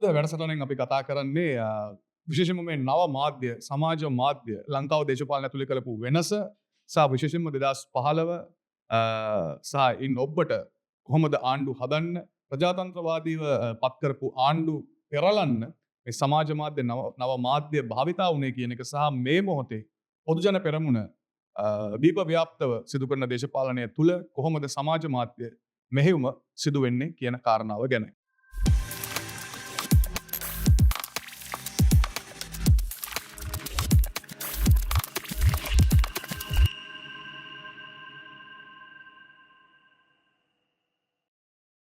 වැඩසටහනෙන් අපි කතා කරන්නේ විශේෂයෙන්ම මේ නව මාධ්‍ය, සමාජ මාධ්‍ය ලංකාව දේශපාලනය ඇතුළේ කරපු වෙනස සහ විශේෂයෙන්ම 2015 සහ ඉන් ඔබ්බට කොහොමද ආණ්ඩු හදන්න ප්‍රජාතන්ත්‍රවාදීව පත් කරපු ආණ්ඩු පෙරලන්න මේ සමාජ මාධ්‍ය නව මාධ්‍ය භාවිතා වුණේ කියන එක සහ මේ මොහොතේ පොදුජන පෙරමුණ දීප ව්‍යාප්තව සිදු කරන දේශපාලනය තුළ කොහොමද සමාජ මාධ්‍ය මෙහෙයුම සිදු වෙන්නේ කියන කාරණාව ගැන.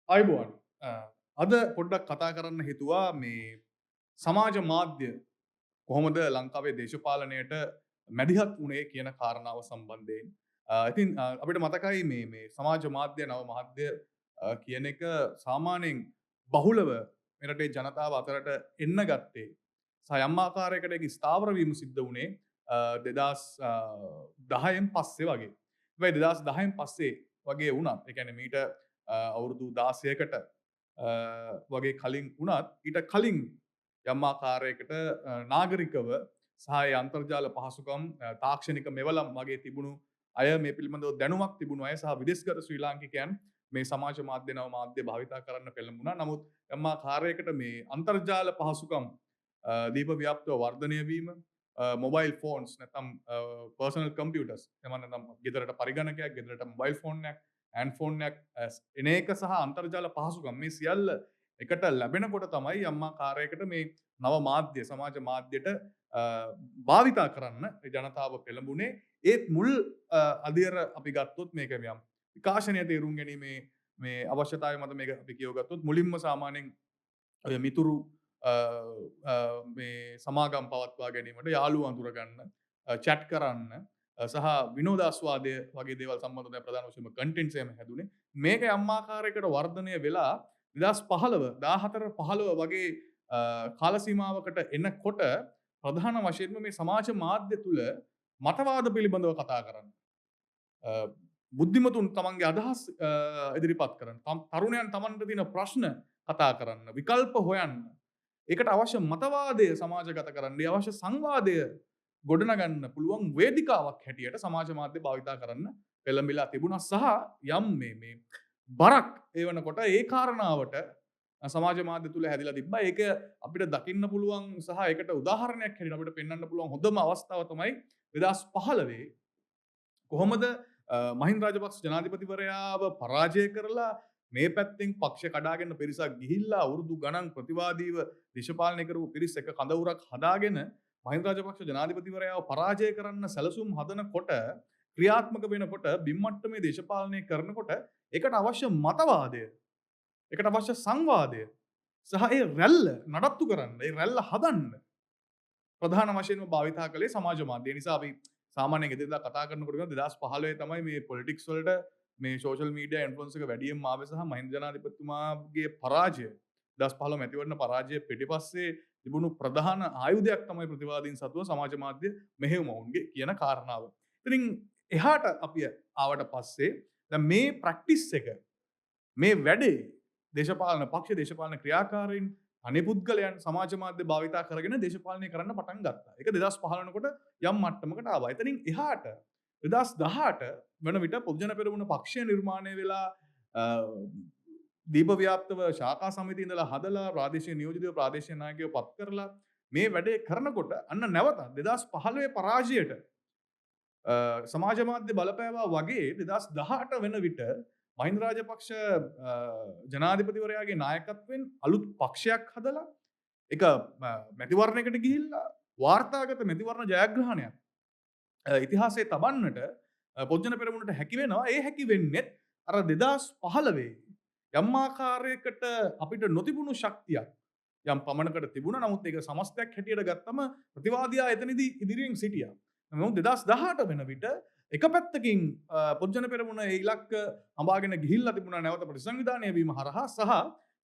අයිබෝන් අද පොඩ්ඩක් කතා කරන්න හිතුවා මේ සමාජ මාධ්‍ය කොහොමද ලංකාවේ දේශපාලනයට මැදිහත් වුණේ කියන කාරණාව සම්බන්ධයෙන්. ඉතින් අපිට මතකයි මේ සමාජ මාධ්‍ය නව මාධ්‍ය කියන එක සාමාන්‍යයෙන් බහුලව මෙරටේ ජනතාව අතරට එන්න ගත්තේ සහ යම් ආකාරයකට ඒක ස්ථාවර වීම සිද්ධ වුණේ 2010න් පස්සේ වගේ. හැබැයි 2010න් පස්සේ වගේ වුණත් ඒ කියන්නේ මීට අවුරුදු 16කට වගේ කලින් වුණත් ඊට කලින් යම් ආකාරයකට නාගරිකව සහ අන්තර්ජාල පහසුකම් තාක්ෂණික මෙවලම් වගේ තිබුණු අය මේ පිළිබඳව දැනුමක් තිබුණු අය සහ විදේශගත ශ්‍රී ලාංකිකයන් මේ සමාජ මාධ්‍ය නව මාධ්‍ය භාවිතා කරන්න පෙළඹුණා. නමුත් යම් ආකාරයකට මේ අන්තර්ජාල පහසුකම් දීප ව්‍යාප්තව වර්ධනය වීම මොබයිල් ෆෝන්ස් නැත්නම් පර්සනල් කම්පියුටර්ස් එහෙම නැත්නම් ගෙදරට පරිගණකයක් ගෙදරට මොබයිල් ෆෝන් එකක් ඇන් ෆෝන් එකක් එන එක සහ අන්තර්ජාල පහසුකම් මේ සියල්ල එකට ලැබෙනකොට තමයි යම් ආකාරයකට මේ නව මාධ්‍ය සමාජ මාධ්‍යට භාවිතා කරන්න ජනතාව පෙළඹුණේ. ඒත් මුල් අධියර අපි ගත්තොත් මේක යම් විකාශනය තේරුම් ගැනීමේ මේ අවශ්‍යතාවය මත මේක අපි කියවගත්තොත් මුලින්ම සාමාන්‍යයෙන් ඔය මිතුරු මේ සමාගම් පවත්වා ගැනීමට යාළුවෝ අඳුරගන්න චැට් කරන්න සහ විනෝදාස්වාදය වගේ දේවල් සම්බන්ධව දැන් ප්‍රධාන වශයෙන්ම කන්ටෙන්ට්ස් එහෙම හැදුනේ. මේක යම් ආකාරයකට වර්ධනය වෙලා 2015 14 15 වගේ කාල සීමාවකට එනකොට ප්‍රධාන වශයෙන්ම මේ සමාජ මාධ්‍ය තුල මතවාද පිළිබඳව කතා කරන්න. බුද්ධිමතුන් තමන්ගේ අදහස් ඉදිරිපත් කරන්න. තරුණයන් තමන්ට තියෙන ප්‍රශ්න කතා කරන්න. විකල්ප හොයන්න. ඒකට අවශ්‍ය මතවාදය සමාජගත කරන්න. අවශ්‍ය සංවාදය ගොඩනගන්න පුළුවන් වේදිකාවක් හැටියට සමාජ මාධ්‍ය භාවිතා කරන්න පෙළඹිලා තිබුණා සහ යම් මේ බරක් ඒ වෙනකොට ඒ කාරණාවට සමාජ මාධ්‍ය තුල හැදිලා තිබ්බා. ඒක අපිට දකින්න පුළුවන් සහ ඒකට උදාහරණයක් හැටියට අපිට පෙන්වන්න පුළුවන් හොඳම අවස්ථාව තමයි 2015 කොහොමද මහින්ද රාජපක්ෂ ජනාධිපතිවරයාව පරාජය කරලා මේ පැත්තෙන් පක්ෂ කඩාගෙන පිරිසක් ගිහිල්ලා අවුරුදු ගණන් ප්‍රතිවාදීව දේශපාලනය කරපු පිරිස් එක කඳවුරක් හදාගෙන මහින්ද රාජපක්ෂ ජනාධිපතිවරයාව පරාජය කරන්න සැලසුම් හදනකොට ක්‍රියාත්මක වෙනකොට බිම්මට්ටමේ දේශපාලනය කරනකොට ඒකට අවශ්‍ය මතවාදය ඒකට අවශ්‍ය සංවාදය සහ ඒ රැල්ල නඩත්තු කරන්න ඒ රැල්ල හදන්න ප්‍රධාන වශයෙන්ම භාවිතා කළේ සමාජ මාධ්‍ය. ඒ නිසා අපි සාමාන්‍යයෙන් එදිනදා කතා කරනකොට 2015 තමයි මේ පොලිටික්ස් වලට මේ සෝෂල් මීඩියා ඉන්ෆ්ලුවන්ස් එක වැඩියෙන්ම ආවේ සහ මහින්ද ජනාධිපතිතුමාගේ පරාජය 2015 මැතිවරණ පරාජය පිටිපස්සේ තිබුණු ප්‍රධාන ආයුධයක් තමයි ප්‍රතිවාදීන් සතුව සමාජ මාධ්‍ය මෙහෙයුම වුන්ගේ කියන කාරණාව. ඉතින් එහාට අපි ආවට පස්සේ දැන් මේ ප්‍රැක්ටිස් එක මේ වැඩේ දේශපාලන පක්ෂ දේශපාලන ක්‍රියාකාරීන් අනේ පුද්ගලයන් සමාජ මාධ්‍ය භාවිතා කරගෙන දේශපාලනය කරන්න පටන් ගත්තා. ඒක 2015 කොට යම් මට්ටමකට ආවා. එතනින් එහාට 2018 වන විට පොදුජන පෙරමුණ පක්ෂය නිර්මාණය වෙලා දීප ව්‍යාප්තව ශාඛා සමිතිය ඉඳලා හදලා ප්‍රාදේශීය නියෝජිතව ප්‍රාදේශීය නායකයෝ පත් කරලා මේ වැඩේ කරනකොට අන්න නැවත 2015 පරාජයට සමාජ මාධ්‍ය බලපෑවා වගේ 2018 වෙන විට මහින්ද රාජපක්ෂ ජනාධිපතිවරයාගේ නායකත්වයෙන් අලුත් පක්ෂයක් හදලා ඒක මැතිවරණයකට ගිහිල්ලා වාර්තාගත මැතිවරණ ජයග්‍රහණයක් ඉතිහාසයේ තබන්නට පොදුජන පෙරමුණට හැකි වෙනවා. ඒ හැකි වෙන්නේ අර 2015 යම් ආකාරයකට අපිට නොතිබුණු ශක්තියක් යම් පමණකට තිබුණා. නමුත් ඒක සමස්තයක් හැටියට ගත්තම ප්‍රතිවාදියා එතනදී ඉදිරියෙන් සිටියා. නමුත් 2018 වෙන විට එක පැත්තකින් පොදුජන පෙරමුණ ඒ ඉලක්ක හඹාගෙන ගිහිල්ලා තිබුණා නැවත ප්‍රතිසංවිධානය වීම හරහා සහ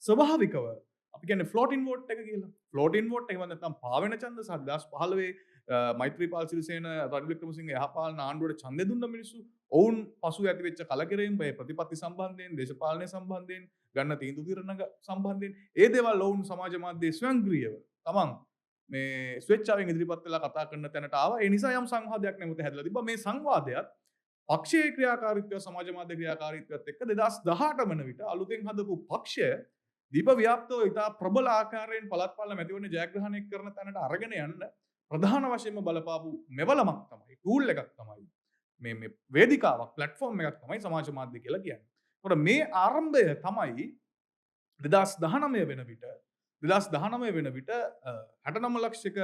ස්වභාවිකව අපි කියන්නේ ෆ්ලෝටින් වෝට් එක කියලා. ෆ්ලෝටින් වෝට් එහෙම නැත්නම් පාවෙන ඡන්ද සහ 2015 මෛත්‍රීපාල සිරිසේන රනිල් වික්‍රමසිංහ යහපාලන ආණ්ඩුවට ඡන්දය දුන්න මිනිස්සු ඔවුන් පසු ඇතිවෙච්ච කලකිරීම මේ ප්‍රතිපත්ති සම්බන්ධයෙන් දේශපාලනය සම්බන්ධයෙන් ගන්න තීන්දුව తీරන සම්බන්ධයෙන් ඒ දේවල් ඔවුන් සමාජ මාධ්‍යයේ ස්වයංක්‍රීයව තමන් මේ ස්වේච්ඡාවෙන් ඉදිරිපත් වෙලා කතා කරන තැනට ආවා. ඒ නිසා යම් සංවාදයක් නැවත හැදලා තිබ්බා. මේ සංවාදයත් පක්ෂයේ ක්‍රියාකාරීත්වය සමාජ මාධ්‍ය ක්‍රියාකාරීත්වයත් එක්ක 2018 වන විට අලුතෙන් හදපු පක්ෂය දීප ව්‍යාප්තව ඉතා ප්‍රබල ආකාරයෙන් පළාත් පාලන මැතිවරණ ජයග්‍රහණය කරන තැනට අරගෙන යන්න ප්‍රධාන වශයෙන්ම බලපාපු මෙවලමක් තමයි ටූල් එකක් තමයි මේ වේදිකාවක් ප්ලැට්ෆෝම් එකක් තමයි සමාජ මාධ්‍ය කියලා කියන්නේ. ඒකට මේ ආරම්භය තමයි 2019 වෙන විට 69 ලක්ෂයක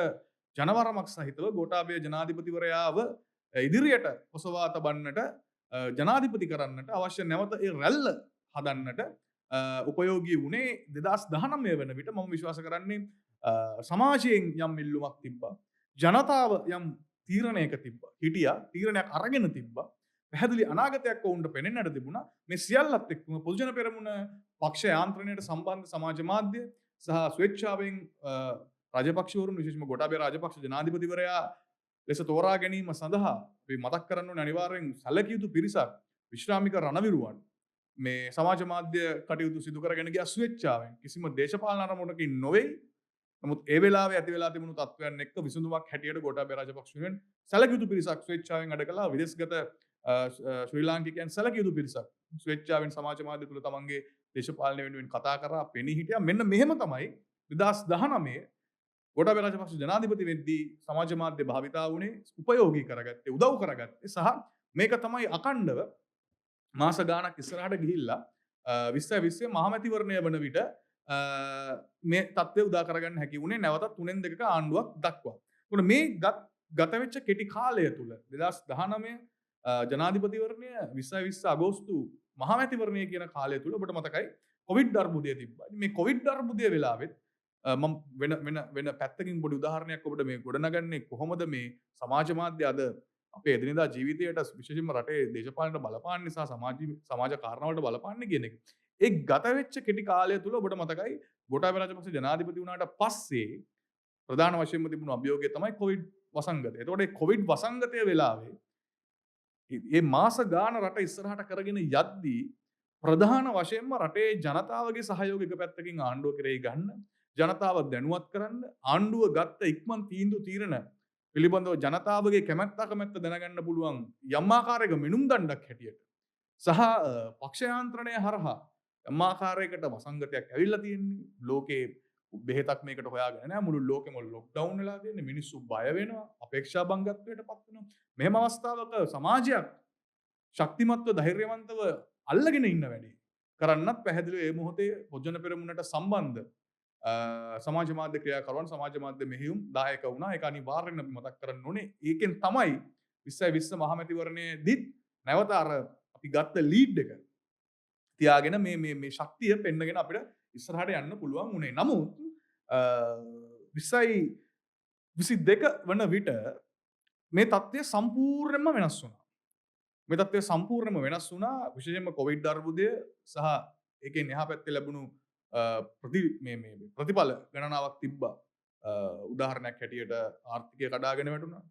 ජනවරමක් සහිතව ගෝඨාභය ජනාධිපතිවරයාව ඉදිරියට ඔසවා තබන්නට ජනාධිපති කරන්නට අවශ්‍ය නැවත ඒ රැල්ල හදන්නට උපයෝගී වුණේ 2019 වෙන විට මම විශ්වාස කරන්නේ සමාජයෙන් යම් ඉල්ලුමක් තිබ්බා. ජනතාව යම් තීරණයක තිබ්බා. හිටියා තීරණයක් අරගෙන තිබ්බා. පැහැදිලි අනාගතයක් වුණට පෙනෙන්නට තිබුණා. මේ සියල්ලත් එක්කම පොදුජන පෙරමුණ පක්ෂ යාන්ත්‍රණයට සම්බන්ධ සමාජ මාධ්‍ය සහ ස්වේච්ඡාවෙන් රාජපක්ෂවරුන් විශේෂයෙන්ම ගෝඨාභය රාජපක්ෂ ජනාධිපතිවරයා ලෙස තෝරා ගැනීම සඳහා අපි මතක් කරන්න ඕනේ අනිවාර්යෙන් සැලකිය යුතු පිරිසක් විශ්‍රාමික රණවිරුවන් මේ සමාජ මාධ්‍ය කටයුතු සිදු කරගෙන ගිය ස්වේච්ඡාවෙන් කිසිම දේශපාලන අරමුණකින් නොවේ. නමුත් ඒ වෙලාවේ ඇති වෙලා තිබුණු තත්ත්වයන් එක්ක විසඳුමක් හැටියට ගෝඨාභය රාජපක්ෂ වෙනුවෙන් සැලකිය යුතු පිරිසක් ස්වේච්ඡාවෙන් වැඩ කළා. විදේශගත ශ්‍රී ලාංකිකයන් සැලකිය යුතු පිරිසක් ස්වේච්ඡාවෙන් සමාජ මාධ්‍ය තුල තමන්ගේ දේශපාලනය වෙනුවෙන් කතා කරා පෙනී හිටියා. මෙන්න මෙහෙම තමයි 2019 ගෝඨාභය රාජපක්ෂ ජනාධිපති වෙද්දී සමාජ මාධ්‍ය භාවිතා වුණේ උපයෝගී කරගත්තේ උදව් කරගත්තේ සහ මේක තමයි අකණ්ඩව මාස ගාණක් ඉස්සරහට ගිහිල්ලා 2020 මහමැතිවරණය වන විට මේ තත්ත්වය උදා කරගන්න හැකි වුණේ නැවතත් 3න් 2ක ආණ්ඩුවක් දක්වා. ඒකට මේ ගත වෙච්ච කෙටි කාලය තුල 2019 ජනාධිපතිවරණය 2020 අගෝස්තු මහමැතිවරණය කියන කාලය තුල ඔබට මතකයි කොවිඩ් අර්බුදය තිබ්බා. මේ කොවිඩ් අර්බුදය වෙලාවෙත් මම වෙන පැත්තකින් පොඩි උදාහරණයක් ඔබට මේ ගොඩනගන්නේ කොහොමද මේ සමාජ මාධ්‍ය අද අපේ එදිනෙදා ජීවිතයට විශේෂයෙන්ම රටේ දේශපාලනයට බලපාන්නේ සහ සමාජ කාරණාවලට බලපාන්නේ කියන එක. ඒ ගත වෙච්ච කෙටි කාලය තුල ඔබට මතකයි ගෝඨාභය රාජපක්ෂ ජනාධිපති වුණාට පස්සේ ප්‍රධාන වශයෙන්ම තිබුණු අභියෝගය තමයි කොවිඩ් වසංගතය. ඒතකොට මේ කොවිඩ් වසංගතය වෙලාවේ මේ මාස ගාන රට ඉස්සරහට කරගෙන යද්දී ප්‍රධාන වශයෙන්ම රටේ ජනතාවගේ සහයෝගය එක පැත්තකින් ආණ්ඩුව කෙරෙහි ගන්න ජනතාව දැනුවත් කරන්න ආණ්ඩුව ගත්ත ඉක්මන් තීන්දුව తీරන පිළිබඳව ජනතාවගේ කැමැත්ත අකමැත්ත දැනගන්න පුළුවන් යම් ආකාරයක මිනුම් දණ්ඩක් හැටියට සහ පක්ෂ යාන්ත්‍රණය හරහා යම් ආකාරයකට වසංගතයක් ඇවිල්ලා තියෙන්නේ ලෝකේ බෙහෙතක් මේකට හොයාගෙන නැහැ මුළු ලෝකෙම ලොක්ඩවුන් වෙලා තියෙන්නේ මිනිස්සු බය වෙනවා අපේක්ෂා භංගත්වයට පත් වෙනවා මෙහෙම අවස්ථාවක සමාජයක් ශක්තිමත්ව ධෛර්යවන්තව අල්ලගෙන ඉන්න වැඩේ කරන්නත් පැහැදිලිව මේ මොහොතේ පොජන පෙරමුණට සම්බන්ධ සමාජ මාධ්‍ය ක්‍රියාකරුවන් සමාජ මාධ්‍ය මෙහෙයුම් දායක වුණා. ඒක අනිවාර්යෙන් අපි මතක් කරන්න ඕනේ. ඒකෙන් තමයි 2020 මහමැතිවරණයේදී නැවත අර අපි ගත්ත ලීඩ් එක තියාගෙන මේ ශක්තිය පෙන්නගෙන අපිට ඉස්සරහට යන්න පුළුවන් වුණේ. නමුත් 2022 වන විට මේ තත්ත්වය සම්පූර්ණයෙන්ම වෙනස් වුණා. මේ තත්ත්වය සම්පූර්ණයෙන්ම වෙනස් වුණා. විශේෂයෙන්ම කොවිඩ් අර්බුදය සහ ඒකෙන් එහා පැත්තේ ලැබුණු ප්‍රතිඵල ගණනාවක් තිබ්බා. උදාහරණයක් හැටියට ආර්ථිකය කඩාගෙන වැටුණා.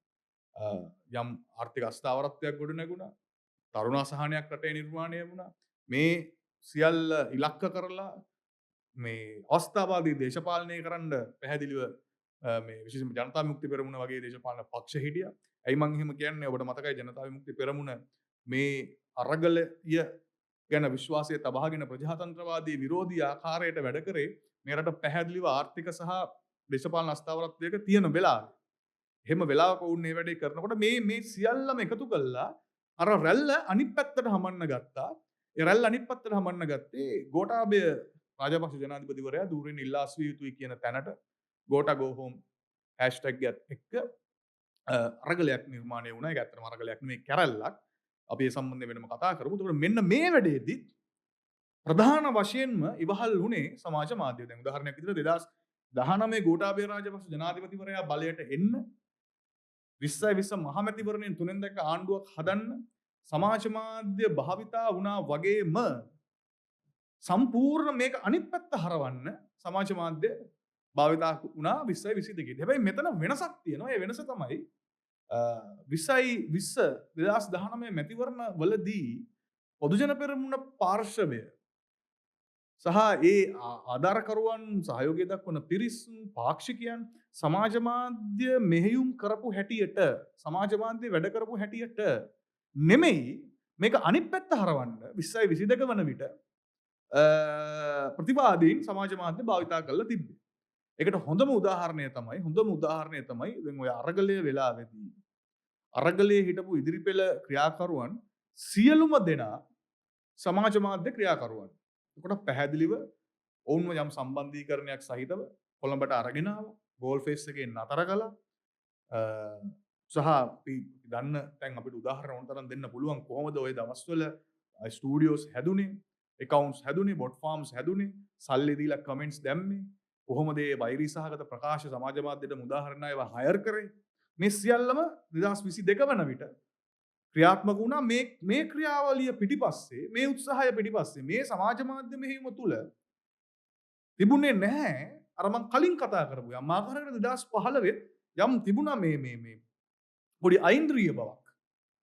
යම් ආර්ථික අස්ථාවරත්වයක් ගොඩ නැගුණා. තරුණ අසහනයක් රටේ නිර්මාණය වුණා. මේ සියල්ල ඉලක්ක කරලා මේ අවස්ථාවාදී දේශපාලනය කරන්න පැහැදිලිව මේ විශේෂයෙන්ම ජනතා විමුක්ති පෙරමුණ වගේ දේශපාලන පක්ෂ හිටියා. ඇයි මම එහෙම කියන්නේ? ඔබට මතකයි ජනතා විමුක්ති පෙරමුණ මේ අරගලය ගැන විශ්වාසය තබාගෙන ප්‍රජාතන්ත්‍රවාදී විරෝධී ආකාරයට වැඩ කරේ මේ රට පැහැදිලිව ආර්ථික සහ දේශපාලන අස්ථාවරත්වයක තියෙන වෙලාවේ. එහෙම වෙලාවක වුන් මේ වැඩේ කරනකොට මේ සියල්ලම එකතු කළා අර රැල්ල අනිත් පැත්තට හමන්න ගත්තා. ඒ රැල්ල අනිත් පැත්තට හමන්න ගත්තේ ගෝඨාභය රාජපක්ෂ ජනාධිපතිවරයා දුරින් ඉල්ලා අස්විය යුතුයි කියන තැනට ගෝඨා go home hashtag එක්ක අරගලයක් නිර්මාණය වුණා. ඒක ඇත්තටම අරගලයක් නෙමෙයි කැරැල්ලක්. අපි ඒ සම්බන්ධයෙන් වෙනම කතා කරමු. ඒකට මෙන්න මේ වැඩේදී ප්‍රධාන වශයෙන්ම ඉවහල් වුණේ සමාජ මාධ්‍ය. දැන් උදාහරණයක් විදිහට 2019 ගෝඨාභය රාජපක්ෂ ජනාධිපතිවරයා බලයට එන්න 2020 මහමැතිවරණයෙන් 3න් 2ක ආණ්ඩුවක් හදන්න සමාජ මාධ්‍ය භාවිතා වුණා වගේම සම්පූර්ණ මේක අනිත් පැත්ත හරවන්න සමාජ මාධ්‍ය භාවිතා වුණා 2022. හැබැයි මෙතන වෙනසක් තියෙනවා. ඒ වෙනස තමයි 2019 මැතිවරණ වලදී පොදුජන පෙරමුණ පාර්ශවය සහ ඒ ආධාරකරුවන් සහයෝගය දක්වන පිරිස් පාක්ෂිකයන් සමාජ මාධ්‍ය මෙහෙයුම් කරපු හැටියට සමාජ මාධ්‍ය වැඩ කරපු හැටියට නෙමෙයි මේක අනිත් පැත්ත හරවන්න 2022 වන විට ප්‍රතිවාදීන් සමාජ මාධ්‍ය භාවිතා කරලා තිබ්බේ. ඒකට හොඳම උදාහරණය තමයි දැන් ඔය අරගලය වෙලාවේදී අරගලයේ හිටපු ඉදිරිපෙළ ක්‍රියාකරුවන් සියලුම දෙනා සමාජ මාධ්‍ය ක්‍රියාකරුවන්. එතකොට පැහැදිලිව ඔවුන්ව යම් සම්බන්ධීකරණයක් සහිතව කොළඹට අරගෙන ආවා. ගෝල් ෆේස් එකේ නතර කළා. සහ අපි දන්න දැන් අපිට උදාහරණ ඕන තරම් දෙන්න පුළුවන් කොහොමද ওই දවස්වල ස්ටුඩියෝස් හැදුනේ, accounts හැදුනේ, bot farms හැදුනේ, සල්ලි දීලා කමෙන්ට්ස් දැම්මේ, කොහොමද මේ වෛරී සහගත ප්‍රකාශ සමාජ මාධ්‍යට උදාහරණ ඒවා හයර් කරේ. මේ සියල්ලම 2022 වන විට ක්‍රියාත්මක වුණා. මේ ක්‍රියාවලිය පිටිපස්සේ මේ උත්සාහය පිටිපස්සේ මේ සමාජ මාධ්‍ය මෙහෙයුම තුල තිබුණේ නැහැ අර මං කලින් කතා කරපු යම් ආකාරයකට 2015 යම් තිබුණා මේ පොඩි ඓන්ද්‍රීය බවක්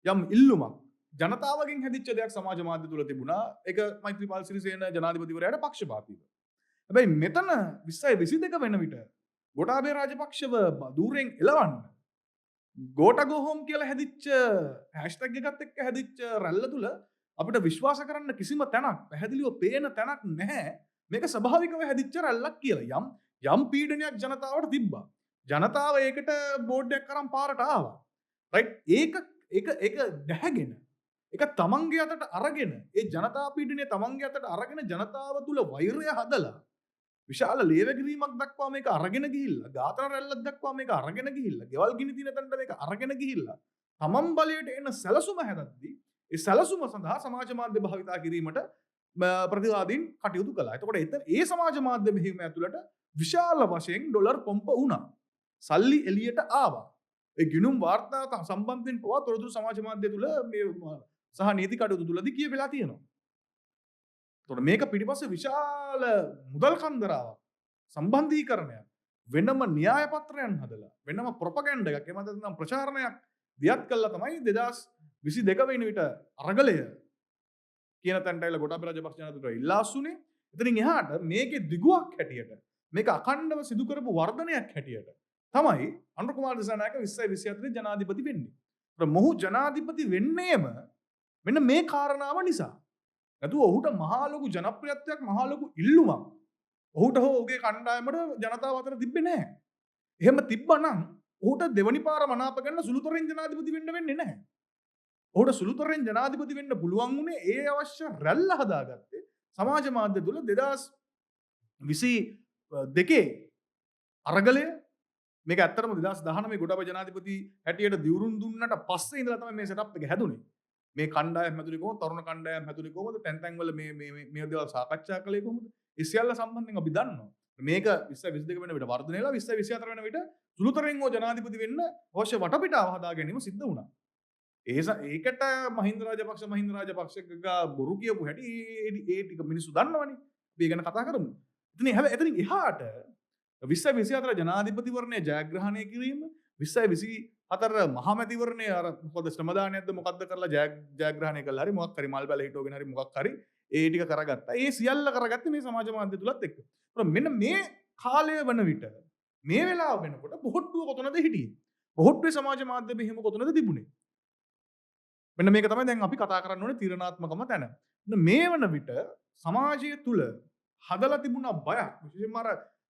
යම් ඉල්ලුමක් ජනතාවගෙන් හැදිච්ච දෙයක් සමාජ මාධ්‍ය තුල තිබුණා. ඒක මෛත්‍රීපාල සිරිසේන ජනාධිපතිවරයාට පක්ෂපාතීව. හැබැයි මෙතන 2022 වෙන විට ගෝඨාභය රාජපක්ෂව දූරෙන් එලවන්න ගෝට ගෝහෝම් කියලා හැදිච්ච හැෂ්ටැග් එකත් එක්ක හැදිච්ච රැල්ල තුල අපිට විශ්වාස කරන්න කිසිම තැනක් පැහැදිලිව පේන තැනක් නැහැ. මේක ස්වභාවිකව හැදිච්ච රැල්ලක් කියලා. යම් පීඩනයක් ජනතාවට තිබ්බා. ජනතාව ඒකට බෝඩ් එකක් අරන් පාරට ආවා. රයිට්? ඒක දැහැගෙන ඒක තමන්ගේ අතට අරගෙන ඒ ජනතා පීඩනය තමන්ගේ අතට අරගෙන ජනතාව තුල වෛරය හදලා විශාල ලේවැගිරීමක් දක්වා මේක අරගෙන ගිහිල්ලා ගාතන රැල්ලක් දක්වා මේක අරගෙන ගිහිල්ලා ගෙවල් ගිනි තින තැනට මේක අරගෙන ගිහිල්ලා තමන් බලයට එන සැලසුම හැදද්දී ඒ සැලසුම සඳහා සමාජ මාධ්‍ය භාවිතා කිරීමට ප්‍රතිවාදීන් කටයුතු කළා. එතකොට ඒ සමාජ මාධ්‍ය මෙහෙයුම ඇතුළට විශාල වශයෙන් ඩොලර් පොම්ප වුණා. සල්ලි එළියට ආවා. ඒ ගිණුම් වාර්තා සම්බන්ධයෙන් පවා තොරතුරු සමාජ මාධ්‍ය තුල මේ සහ නීති කටයුතු තුලදී කියවෙලා තියෙනවා. එතකොට මේක පිටිපස්සේ විශාල මුදල් කන්දරාවක් සම්බන්ධීකරණයක් වෙනම න්‍යාය පත්‍රයන් හදලා වෙනම ප්‍රොපගැන්ඩ එකක් එහෙම නැත්නම් ප්‍රචාරණයක් දියත් කළා තමයි 2022 වෙනි විට අරගලය කියන තැනට ඇවිල්ලා ගෝඨාභය රාජපක්ෂ ජනාධිපතිතුමා ඉල්ලාසුනේ. එතනින් එහාට මේකේ දිගුවක් හැටියට මේක අඛණ්ඩව සිදු කරපු වර්ධනයක් හැටියට තමයි අනුර කුමාර දිසානායක 2024 ජනාධිපති වෙන්නේ. මොහු ජනාධිපති වෙන්නේම මෙන්න මේ කාරණාව නිසා. නැතුව ඔහුට මහා ලොකු ජනප්‍රියත්වයක් මහා ලොකු ඉල්ලුමක් ඔහුට හෝ ඔහුගේ කණ්ඩායමට ජනතාව අතර තිබ්බේ නැහැ. එහෙම තිබ්බනම් ඔහුට දෙවනි පාර මනාප ගන්න සුළුතරෙන් ජනාධිපති වෙන්න වෙන්නේ නැහැ. ඔහුට සුළුතරෙන් ජනාධිපති වෙන්න පුළුවන් වුණේ ඒ අවශ්‍ය රැල්ල හදාගත්තේ සමාජ මාධ්‍ය තුල 2022 අරගලය මේක ඇත්තටම 2019 ගෝඨාභය ජනාධිපති හැටියට දියුරුම් දුන්නට පස්සේ ඉඳලා තමයි මේ සෙටප් එක හැදුනේ. මේ කණ්ඩායම් හැදුනේ කොහොමද? තරුණ කණ්ඩායම් හැදුනේ කොහොමද? තැන් තැන්වල මේ දේවල් සාකච්ඡා කළේ කොහොමද? ඒ සියල්ල සම්බන්ධයෙන් අපි දන්නවා. මේක 2022 වෙන විට වර්ධනය වෙලා 2024 වෙන විට සුළුතරෙන් හෝ ජනාධිපති වෙන්න අවශ්‍ය වටපිටාව හදා ගැනීම සිද්ධ වුණා. ඒකට මහින්ද රාජපක්ෂ බොරු කියපු හැටි ඒ ටික මිනිස්සු දන්නවනේ. අපි ගැන කතා කරමු. එතනින් එහාට 2024 ජනාධිපතිවරණය ජයග්‍රහණය කිරීම 2024 මහමැතිවරණය අර මොකද ශ්‍රමදානයක්ද මොකද්ද කරලා ජයග්‍රහණය කළා හරි මොකක් හරි මල් බැල හිටවගෙන හරි මොකක් හරි ඒ ටික කරගත්තා. ඒ සියල්ල කරගත්තේ මේ සමාජ මාධ්‍ය තුලත් එක්ක. මෙන්න මේ කාලය වන විට මේ වෙලාව වෙනකොට බොහොට්ටුව කොතනද හිටියේ? බොහොට්ටුවේ සමාජ මාධ්‍ය මෙහෙම කොතනද තිබුණේ? මෙන්න මේක තමයි දැන් අපි කතා කරන්න ඕනේ තීරණාත්මකම තැන. මේ වන විට සමාජය තුල හදලා තිබුණ බයක් විශේෂයෙන්ම අර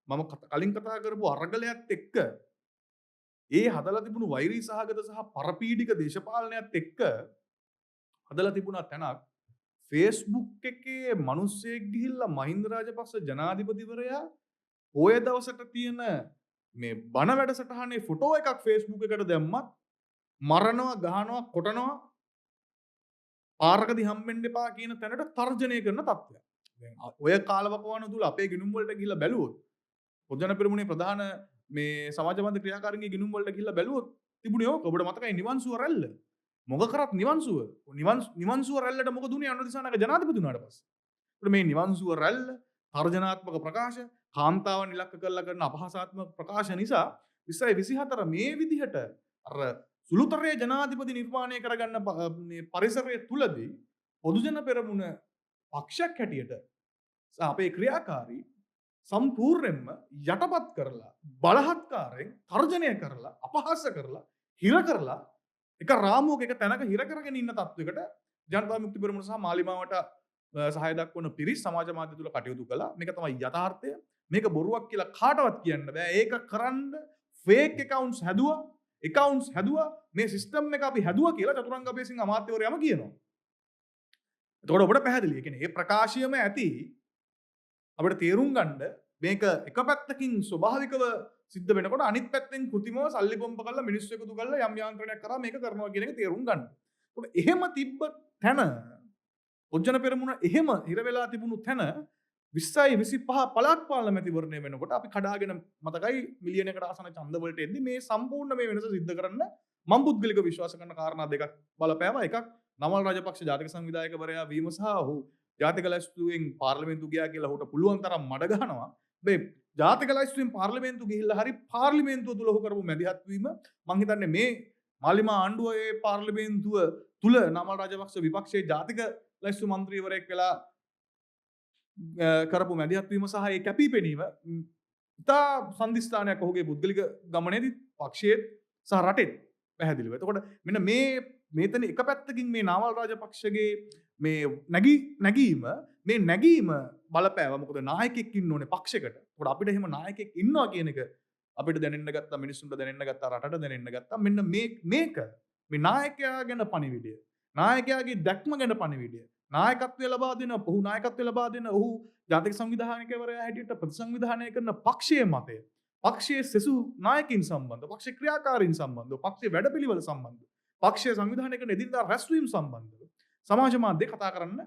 මම කලින් කතා කරපු අරගලයත් එක්ක ඒ හදලා තිබුණු වෛරී සහගත සහ පරපීඩික දේශපාලනයත් එක්ක හදලා තිබුණා තැනක් Facebook එකේ මිනිස්සෙක් ගිහිල්ලා මහින්ද රාජපක්ෂ ජනාධිපතිවරයා පොය දවසට තියෙන මේ බණ වැඩසටහනේ ෆොටෝ එකක් Facebook එකට දැම්මත් මරනවා ගහනවා කොටනවා පාරකදී හම්බෙන්න එපා කියන තැනට තර්ජනය කරන තත්ත්වයක්. දැන් ඔය කාලවකවාන තුල අපේ ගිණුම් වලට ගිහිල්ලා බැලුවොත් පොදුජන පෙරමුණේ ප්‍රධාන මේ සමාජ මාධ්‍ය ක්‍රියාකාරීන්ගේ ගිණුම් වලට ගිහිල්ලා බැලුවොත් තිබුණේ ඕක. ඔබට මතකයි නිවන්සුව රැල්ල. මොක කරත් නිවන්සුව රැල්ලට මොකද උනේ අනුර දිසානායක ජනාධිපති වුණාට පස්සේ. ඒත් මේ නිවන්සුව රැල්ල තර්ජනාත්මක ප්‍රකාශ කාන්තාවන් ඉලක්ක කරලා කරන අපහාසාත්මක ප්‍රකාශ නිසා 2024 මේ විදිහට අර සුළුතරයේ ජනාධිපති නිර්මාණය කරගන්න මේ පරිසරය තුලදී පොදුජන පෙරමුණ පක්ෂයක් හැටියට අපේ ක්‍රියාකාරී සම්පූර්ණයෙන්ම යටපත් කරලා බලහත්කාරයෙන් තර්ජනය කරලා අපහාස කරලා හිර කරලා එක රාමුවක එක තැනක හිර කරගෙන ඉන්න තත්වයකට ජනතා විමුක්ති පෙරමුණ සහ මාලිමාවට සහාය දක්වන පිරිස් සමාජ මාධ්‍ය තුල කටයුතු කළා. මේක තමයි යථාර්ථය. මේක බොරුවක් කියලා කාටවත් කියන්න බෑ. ඒක කරන්න ෆේක් accounts හැදුවා මේ සිස්ටම් එක අපි හැදුවා කියලා චතුරංග අබේසිංහ අමාත්‍යවරයාම කියනවා. එතකොට ඔබට පැහැදිලි. ඒ කියන්නේ මේ ප්‍රකාශයම ඇති අපිට තේරුම් ගන්න මේක එක පැත්තකින් ස්වභාවිකව සිද්ධ වෙනකොට අනිත් පැත්තෙන් කෘතිමව සල්ලි බොම්බ කරලා මිනිස්සු එකතු කරලා යම් යාන්ත්‍රණයක් කරා මේක කරනවා කියන එක තේරුම් ගන්න. ඒකට එහෙම තිබ්බ තැන පොජ්ජන පෙරමුණ එහෙම හිර වෙලා තිබුණු තැන 2025 පළාත් පාලන මැතිවරණය වෙනකොට අපි කඩාගෙන මතකයි මිලියනයකට ආසන ඡන්ද වලට එද්දි මේ සම්පූර්ණ මේ වෙනස සිද්ධ කරන්න මම පුද්ගලිකව විශ්වාස කරන කාරණා දෙකක් බලපෑවා. එකක් නමල් රාජපක්ෂ ජාතික සංවිධායකවරයා වීම සහ ඔහු ජාතික ලැයිස්තුවෙන් පාර්ලිමේන්තු ගියා කියලා ඔහුට පුළුවන් තරම් මඩ ගහනවා. මේ ජාතික ලැයිස්තුවෙන් පාර්ලිමේන්තු ගිහිල්ලා හරි පාර්ලිමේන්තුව තුල ඔහු කරපු මැදිහත් වීම මම හිතන්නේ මේ මාලිමා ආණ්ඩුවේ පාර්ලිමේන්තුව තුල නමල් රාජපක්ෂ විපක්ෂයේ ජාතික ලැයිස්තු මන්ත්‍රීවරයෙක් වෙලා කරපු මැදිහත් වීම සහ ඒ කැපිපෙනීම ඉතා සන්දිස්ථානයක් ඔහුගේ පුද්ගලික ගමනේදී පක්ෂයේත් සහ රටෙත් පැහැදිලිව. එතකොට මෙන්න මේතන එක පැත්තකින් මේ නාමල් රාජපක්ෂගේ මේ නැගීම බලපෑවා. මොකද නායකයෙක් ඉන්න ඕනේ පක්ෂයකට. ඒකට අපිට එහෙම නායකයෙක් ඉන්නවා කියන එක අපිට දැනෙන්න ගත්තා, මිනිස්සුන්ට දැනෙන්න ගත්තා, රටට දැනෙන්න ගත්තා. මෙන්න මේක මේ නායකයා ගැන පණිවිඩය, නායකයාගේ දැක්ම ගැන පණිවිඩය, නායකත්වය ලබා දෙන ඔහු ජාතික සංවිධානකවරයා හැටියට ප්‍රතිසංවිධානය කරන පක්ෂයේ මතය, පක්ෂයේ සෙසු නායකින් සම්බන්ධ, පක්ෂ ක්‍රියාකාරීන් සම්බන්ධ, පක්ෂයේ වැඩපිළිවෙල සම්බන්ධ, පක්ෂයේ සංවිධානය කරන එදිනදා රැස්වීම් සම්බන්ධව සමාජ මාධ්‍ය කතා කරන්න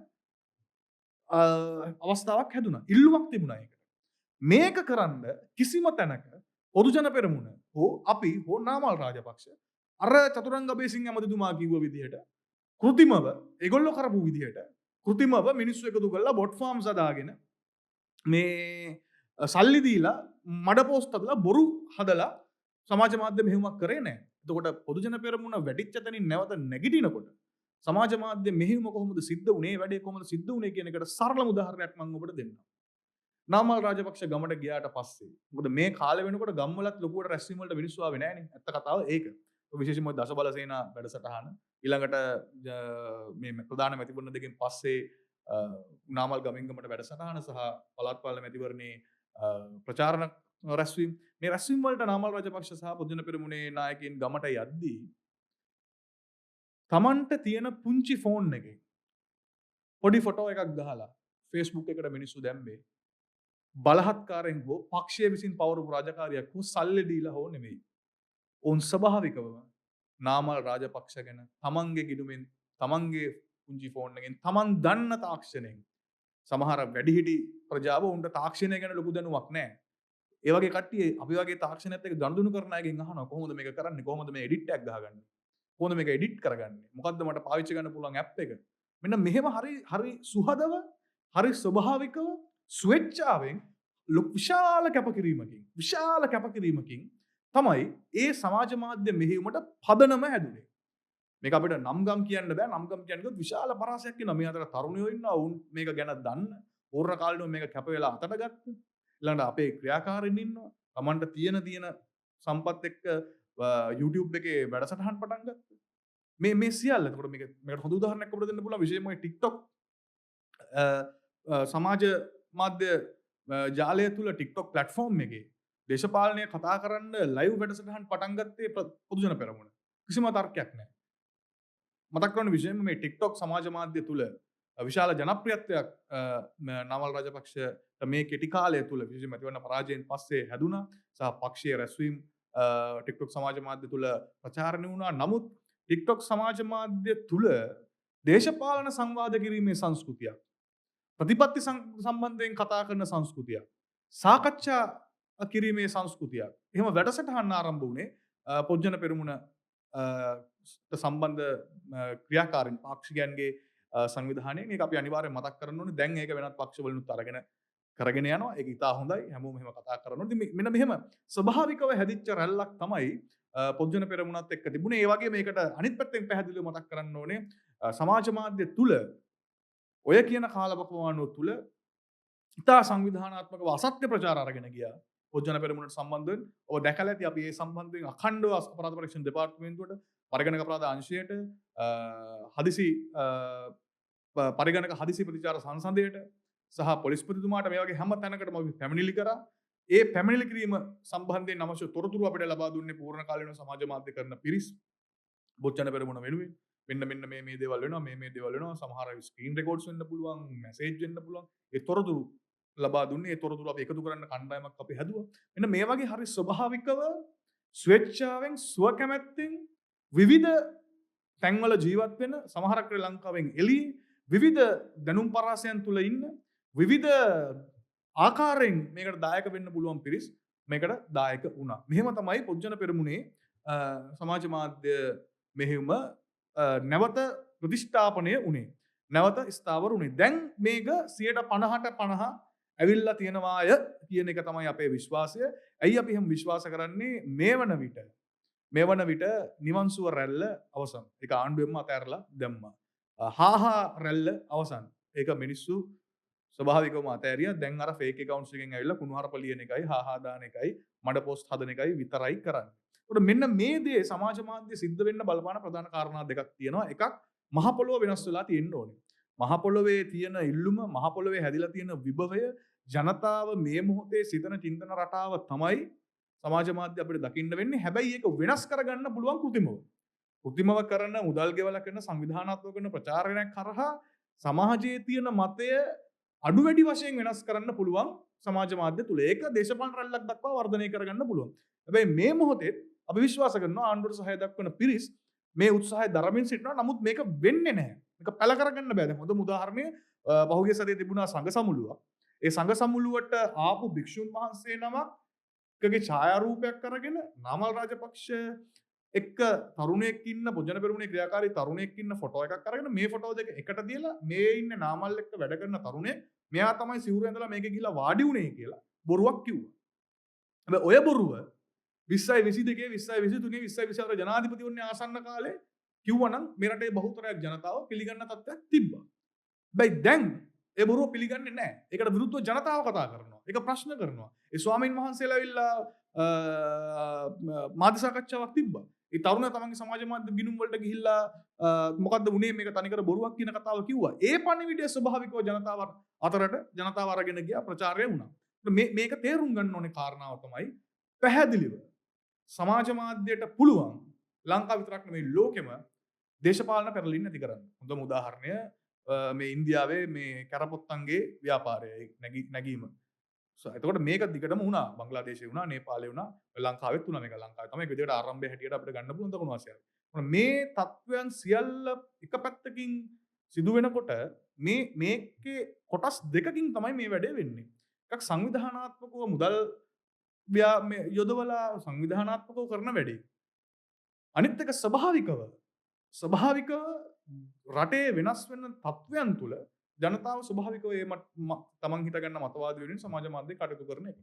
අවස්ථාවක් හැදුනා. ඉල්ලුමක් තිබුණා ඒකට. මේක කරන්න කිසිම තැනක පොදුජන පෙරමුණ හෝ අපි හෝ නාමල් රාජපක්ෂ අර චතුරංග අබේසිංහ ඇමතිතුමා කිව්ව විදිහට කෘතිමව ඒගොල්ලෝ කරපු විදිහට කෘතිමව මිනිස්සු එකතු කරලා බොට් ෆාම්ස් හදාගෙන මේ සල්ලි දීලා මඩ පෝස්ට් හදලා බොරු හදලා සමාජ මාධ්‍ය මෙහෙයුමක් කරේ නැහැ. එතකොට පොදුජන පෙරමුණ වැඩිච්ච තැනින් නැවත නැගිටිනකොට සමාජ මාධ්‍ය මෙහෙයුම කොහොමද සිද්ධ වුනේ, වැඩේ කොහොමද සිද්ධ වුනේ කියන එකට සරලම උදාහරණයක් මම ඔබට දෙන්නම්. නාමල් රාජපක්ෂ ගමට ගියාට පස්සේ මොකද මේ කාලේ වෙනකොට ගම්වලත් ලොකුවට රැස්වීම වලට මිනිස්සු ආවේ නැහනේ. ඇත්ත කතාව ඒක. විශේෂයෙන්ම දසබල සේනා වැඩසටහන ඊළඟට මේ ප්‍රධාන මැතිවරණ දෙකෙන් පස්සේ නාමල් ගමින්ගමට වැඩසටහන සහ පළාත් පාලන මැතිවරණේ ප්‍රචාරණ රැස්වීම මේ රැස්වීම වලට නාමල් රාජපක්ෂ සහ පොදුජන පෙරමුණේ නායකයින් ගමට යද්දී තමන්ට තියෙන පුංචි ෆෝන් එකේ පොඩි ෆොටෝ එකක් ගහලා Facebook එකට මිනිස්සු දැම්මේ බලහත්කාරයෙන් හෝ පක්ෂය විසින් පවරපු රාජකාරියක් හෝ සල්ලි දීලා හෝ නෙමෙයි. ඔවුන් ස්වභාවිකවම නාමල් රාජපක්ෂ ගැන තමන්ගේ ගිණුමෙන් තමන්ගේ පුංචි ෆෝන් එකෙන් තමන් දන්න තාක්ෂණයෙන් සමහර වැඩිහිටි ප්‍රජාව උන්ට තාක්ෂණය ගැන ලොකු දැනුමක් නැහැ. ඒ වගේ කට්ටිය අපි වගේ තාක්ෂණයත් එක්ක ගනුදෙනු කරන අයගෙන් අහනවා කොහොමද මේක කරන්නේ, කොහොමද මේ එඩිට් එකක් ගහගන්නේ, කොහොමද මේක එඩිට් කරගන්නේ, මොකද්ද මට පාවිච්චි කරන්න පුළුවන් ඇප් එක. මෙන්න මෙහෙම හරි සුහදව හරි ස්වභාවිකව ස්වේච්ඡාවෙන් විශාල කැපකිරීමකින් තමයි ඒ සමාජ මාධ්‍ය මෙහෙයුමට පදනම හැදුනේ. මේක අපිට නම්ගම් කියන්න බෑ. නම්ගම් කියන්නේ විශාල පරාසයක් වෙනවා. මේ අතර තරුණයෝ ඉන්නවා. උන් මේක ගැන දන්න. පූර්ණ කාලිනව මේක කැප වෙලා අතට ගත්ත. ඊළඟට අපේ ක්‍රියාකාරීන් ඉන්නවා. Tamanට තියෙන සම්පත් එක්ක YouTube එකේ වැඩසටහන් පටන් ගත්තා. මේ සියල්ල. එතකොට මේකට හොඳ උදාහරණයක් අපිට දෙන්න පුළුවන්. විශේෂයෙන්ම TikTok සමාජ මාධ්‍ය ජාලය තුල TikTok platform එකේ දේශපාලනය කතා කරන්න ලයිව් වැඩසටහන් පටන් ගත්තේ පොදුජන පෙරමුණ. කිසිම තර්කයක් නැහැ. මතක් කරන විශේෂයෙන්ම මේ TikTok සමාජ මාධ්‍ය තුල විශාල ජනප්‍රියත්වයක් නමල් රාජපක්ෂ මේ කෙටි කාලය තුල විශේෂයෙන්ම මැතිවරණ පරාජයෙන් පස්සේ හැදුනා. සහ පක්ෂීය රැස්වීම් TikTok සමාජ මාධ්‍ය තුල ප්‍රචාරණය වුණා. නමුත් TikTok සමාජ මාධ්‍ය තුල දේශපාලන සංවාද කිරීමේ සංස්කෘතියක්, ප්‍රතිපත්ති සම්බන්ධයෙන් කතා කරන සංස්කෘතියක්, සාකච්ඡා කිරීමේ සංස්කෘතියක්, එහෙම වැඩසටහන් ආරම්භ වුණේ පොජ්ජන පෙරමුණ සම්බන්ධ ක්‍රියාකාරීන් පාක්ෂිකයන්ගේ සංවිධානයෙන්. ඒක අපි අනිවාර්යෙන් මතක් කරන්න ඕනේ. දැන් ඒක වෙනත් පක්ෂවලුත් අරගෙන කරගෙන යනවා. ඒක ඉතා හොඳයි. හැමෝම එහෙම කතා කරනවා. ඉතින් මෙන්න මෙහෙම ස්වභාවිකව හැදිච්ච රැල්ලක් තමයි පොද්දන පෙරමුණත් එක්ක තිබුණේ. ඒ වගේ මේකට අනිත් පැත්තෙන් පැහැදිලිව මතක් කරන්න ඕනේ සමාජ මාධ්‍ය තුල ඔය කියන කාලවකවානුව තුල ඉතා සංවිධානාත්මකව අසත්‍ය ප්‍රචාර අරගෙන ගියා. පොද්දන පෙරමුණට සම්බන්ධයෙන් ඔබ දැකලා ඇති අපි ඒ සම්බන්ධයෙන් අඛණ්ඩව අපරාධ පරීක්ෂණ දෙපාර්තමේන්තුවට පරිගණක අපරාධ අංශයට හදිසි පරිගණක හදිසි ප්‍රතිචාර සංසදයට සහ පොලිස්පතිතුමාට මේ වගේ හැම තැනකටම අපි පැමිණිලි කරා. ඒ පැමිණිලි කිරීම සම්බන්ධයෙන් අවශ්‍ය තොරතුරු අපිට ලබා දුන්නේ පූර්ණ කාලීන සමාජ මාධ්‍ය කරන පිරිස්. බොච්චන පෙරමුණ වෙනුවෙන් මෙන්න මේ දේවල් වෙනවා මේ දේවල් වෙනවා සමහර ස්ක්‍රීන් රෙකෝඩ්ස් වෙන්න පුළුවන් මැසේජ් වෙන්න පුළුවන් ඒ තොරතුරු ලබා දුන්නේ ඒ තොරතුරු අපි එකතු කරන්න කණ්ඩායමක් අපි හැදුවා. මෙන්න මේ වගේ හරි ස්වභාවිකව ස්වේච්ඡාවෙන් ස්වකැමැත්තෙන් විවිධ තැන්වල ජීවත් වෙන සමහරක් ලංකාවෙන් එළියේ විවිධ දැනුම් පරාසයන් තුල ඉන්න විවිධ ආකාරයෙන් මේකට දායක වෙන්න පුළුවන් පිරිස් මේකට දායක වුණා. මෙහෙම තමයි පොද්දන පෙරමුණේ සමාජ මාධ්‍ය මෙහෙයුම නැවත ප්‍රතිෂ්ඨාපනය වුණේ. නැවත ස්ථාවර වුණේ. දැන් මේක 50%ට 50 ඇවිල්ලා තියෙනවාය කියන එක තමයි අපේ විශ්වාසය. ඇයි අපි එහෙම විශ්වාස කරන්නේ? මේ වන විට නිවන් සුව රැල්ල අවසන්. ඒක ආණ්ඩුවෙන්ම අතහැරලා දැම්මා. හාහා රැල්ල අවසන්. ඒක මිනිස්සු ස්වභාවිකවම අතෑරියා. දැන් අර ෆේක් accounts එකෙන් ඇවිල්ලා කුණුහරුප ලියන එකයි, හාහා දාන එකයි, මඩ පෝස්ට් හදන එකයි විතරයි කරන්නේ. ඒකට මෙන්න මේ දේ සමාජ මාධ්‍ය සිද්ධ වෙන්න බලපාන ප්‍රධාන කාරණා දෙකක් තියෙනවා. එකක් මහ පොළොව වෙනස් වෙලා තියෙන්න ඕනේ. මහ පොළොවේ තියෙන ඉල්ලුම, මහ පොළොවේ හැදිලා තියෙන විභවය, ජනතාව මේ මොහොතේ සිතන චින්තන රටාව තමයි සමාජ මාධ්‍ය අපිට දකින්න වෙන්නේ. හැබැයි ඒක වෙනස් කරගන්න පුළුවන් කෘත්‍රිමව කරන මුදල් ගෙවලා කරන සංවිධානාත්මක කරන ප්‍රචාරණයක් කරහා සමාජයේ තියෙන මතය අඩු වැඩි වශයෙන් වෙනස් කරන්න පුළුවන් සමාජ මාධ්‍ය තුල. ඒක දේශපාලන රැල්ලක් දක්වා වර්ධනය කරගන්න පුළුවන්. හැබැයි මේ මොහොතේ අපි විශ්වාස කරනවා ආණ්ඩුවට සහාය දක්වන පිරිස් මේ උත්සාහය දරමින් සිටිනවා. නමුත් මේක වෙන්නේ නැහැ. මේක පැල කරගන්න බෑ. දැන් හොඳම උදාහරණය පහුගිය සතියේ තිබුණා සංඝ සමුළුවක්. ඒ සංඝ සමුළුවට ආපු භික්ෂුන් වහන්සේ නමක්ගේ ඡායාරූපයක් අරගෙන නාමල් රාජපක්ෂ එක්ක තරුණයෙක් ඉන්න පොජන පෙරමුණේ ක්‍රියාකාරී තරුණයෙක් ඉන්න ෆොටෝ එකක් අරගෙන මේ ෆොටෝ දෙක එකට තියලා මේ ඉන්න නාමල් එක්ක වැඩ කරන තරුණයෙක් මෙයා තමයි සිවුර ඇඳලා මේකේ ගිහලා වාඩි වුණේ කියලා බොරුවක් කිව්වා. හැබැයි ඔය බොරුව 2022 2023 2024 ජනාධිපතිවරණයේ ආසන්න කාලේ කිව්වනම් මේ රටේ බහුතරයක් ජනතාව පිළිගන්න තත්ත්වයක් තිබ්බා. හැබැයි දැන් ඒ බොරුව පිළිගන්නේ නැහැ. ඒකට විරුද්ධව ජනතාව කතා කරනවා. ඒක ප්‍රශ්න කරනවා. ඒ ස්වාමීන් වහන්සේලා ඇවිල්ලා මාධ්‍ය සාකච්ඡාවක් තිබ්බා. ඒ තරුණ තමන්ගේ සමාජ මාධ්‍ය ගිණුම් වලට ගිහිල්ලා මොකද්ද වුනේ මේක තනිකර බොරුවක් කියන කතාව කිව්වා. ඒ පණිවිඩය ස්වභාවිකව ජනතාව අරගෙන ගියා ප්‍රචාරය වුණා. මේක තේරුම් ගන්න ඕනේ කාරණාව තමයි පැහැදිලිව සමාජ මාධ්‍යයට පුළුවන් ලංකාව විතරක් නෙමෙයි ලෝකෙම දේශපාලන පෙරලින් නැති කරන්න. හොඳම උදාහරණය මේ ඉන්දියාවේ මේ කැරපොත්තන්ගේ ව්‍යාපාරය නැගීම. එතකොට මේක දිගටම වුණා. බංග්ලාදේශේ වුණා, නේපාලේ වුණා, ලංකාවෙත් වුණා. මේක ලංකාවේ තමයි ඒක විදිහට ආරම්භය හැටියට අපිට ගන්න පුළුවන් දකුණු ආසියාවේ. මේ තත්වයන් සියල්ල එක පැත්තකින් සිදු වෙනකොට මේකේ කොටස් දෙකකින් තමයි මේ වැඩේ වෙන්නේ. එකක් සංවිධානාත්මකව මුදල් යොදවලා සංවිධානාත්මකව කරන වැඩේ. අනිත් එක ස්වභාවිකව රටේ වෙනස් වෙන තත්වයන් තුළ ජනතාව ස්වභාවිකව තමන් හිතගන්න මතවාද වලින් සමාජ මාධ්‍ය කටයුතු කරන එක.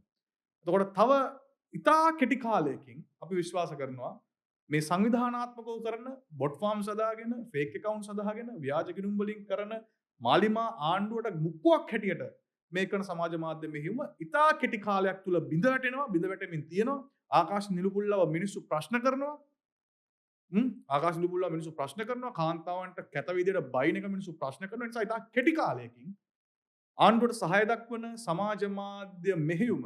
එතකොට තව ඉතා කෙටි කාලයකින් අපි විශ්වාස කරනවා මේ සංවිධානාත්මකව කරන බොට් ෆාම් සදාගෙන ෆේක් accounts සදාගෙන ව්‍යාජ ගිණුම් වලින් කරන මාලිමා ආණ්ඩුවට මුක්කුවක් හැටියට මේ කරන සමාජ මාධ්‍ය මෙහිම ඉතා කෙටි කාලයක් තුල බිඳ වැටෙමින් තියෙනවා. ආකාශ නිලුපුල්ලව මිනිස්සු ප්‍රශ්න කරනවා. ආකාශ නිලුපුල්ලව මිනිස්සු ප්‍රශ්න කරනවා. කාන්තාවන්ට කැත විදියට බයින් එක මිනිස්සු ප්‍රශ්න කරන නිසා ඉතා කෙටි කාලයකින් ආණ්ඩුවට සහාය දක්වන සමාජ මාධ්‍ය මෙහෙයුම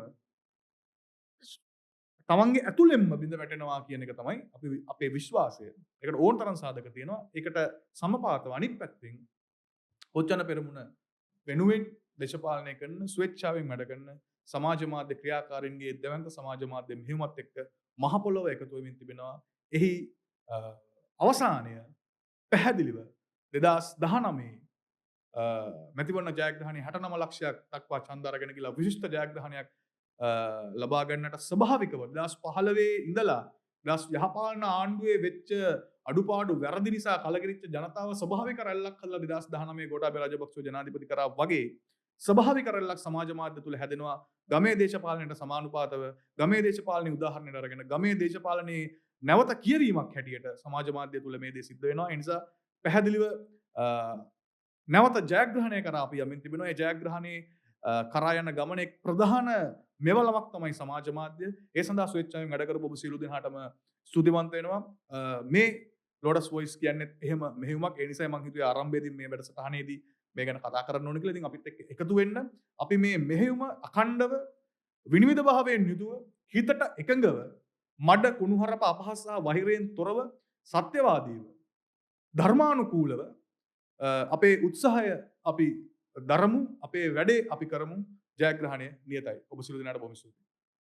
තමන්ගේ ඇතුළෙන්ම බිඳ වැටෙනවා කියන එක තමයි අපේ විශ්වාසය. ඒකට ඕන තරම් සාධක තියෙනවා. ඒකට සමපාතව අනිත් පැත්තෙන් පොච්චන පෙරමුණ වෙනුවෙන් දේශපාලනය කරන ස්වේච්ඡාවෙන් වැඩ කරන සමාජ මාධ්‍ය ක්‍රියාකාරීන්ගේ දෙවන්ත සමාජ මාධ්‍ය මෙහෙයුමත් එක්ක මහ පොළොව එකතු වෙමින් තිබෙනවා. එහි අවසානය පැහැදිලිව 2019 මැතිවරණ ජයග්‍රහණය 69 ලක්ෂයක් දක්වා ඡන්ද අරගෙන ගිහලා විශිෂ්ට ජයග්‍රහණයක් ලබා ගන්නට ස්වභාවිකව 2015 ඉඳලා යහපාලන ආණ්ඩුවේ වෙච්ච අඩුපාඩු වැරදි නිසා කලකිරිච්ච ජනතාව ස්වභාවික රැල්ලක් හදලා 2019 ගෝඨාභය රාජපක්ෂ ජනාධිපති කරා වගේ ස්වභාවික රැල්ලක් සමාජ මාධ්‍ය තුල හැදෙනවා. ගමේ දේශපාලනයට සමානුපාතව ගමේ දේශපාලනයේ උදාහරණයක් අරගෙන ගමේ දේශපාලනයේ නැවත කියවීමක් හැටියට සමාජ මාධ්‍ය තුල මේ දේ සිද්ධ වෙනවා. ඒ නිසා පැහැදිලිව නැවත ජයග්‍රහණය කරා අපි යමින් තිබෙනවා. ඒ ජයග්‍රහණයේ කරා යන ගමනේ ප්‍රධාන මෙවලමක් තමයි සමාජ මාධ්‍ය. ඒ සඳහා ස්වේච්ඡාවෙන් වැඩ කරපු ඔබ සියලු දෙනාටම ස්තුතිවන්ත වෙනවා. මේ ලෝඩස් වොයිස් කියන්නේ එහෙම මෙහෙයුමක්. ඒ නිසා මම හිතුවේ ආරම්භයේදී මේ වැඩසටහනේදී මේ ගැන කතා කරන්න ඕන කියලා. ඉතින් අපිත් එක්ක එකතු වෙන්න අපි මේ මෙහෙයුම අඛණ්ඩව විනිවිද භාවයෙන් යුතුව හිතට එකඟව මඩ කුණුහරුප අපහාස සහ වෛරයෙන් තොරව සත්‍යවාදීව ධර්මානුකූලව අපේ උත්සාහය අපි දරමු, අපේ වැඩේ අපි කරමු. ජයග්‍රහණය නියතයි. ඔබ සියලු දෙනාට බොහොම ස්තුතියි.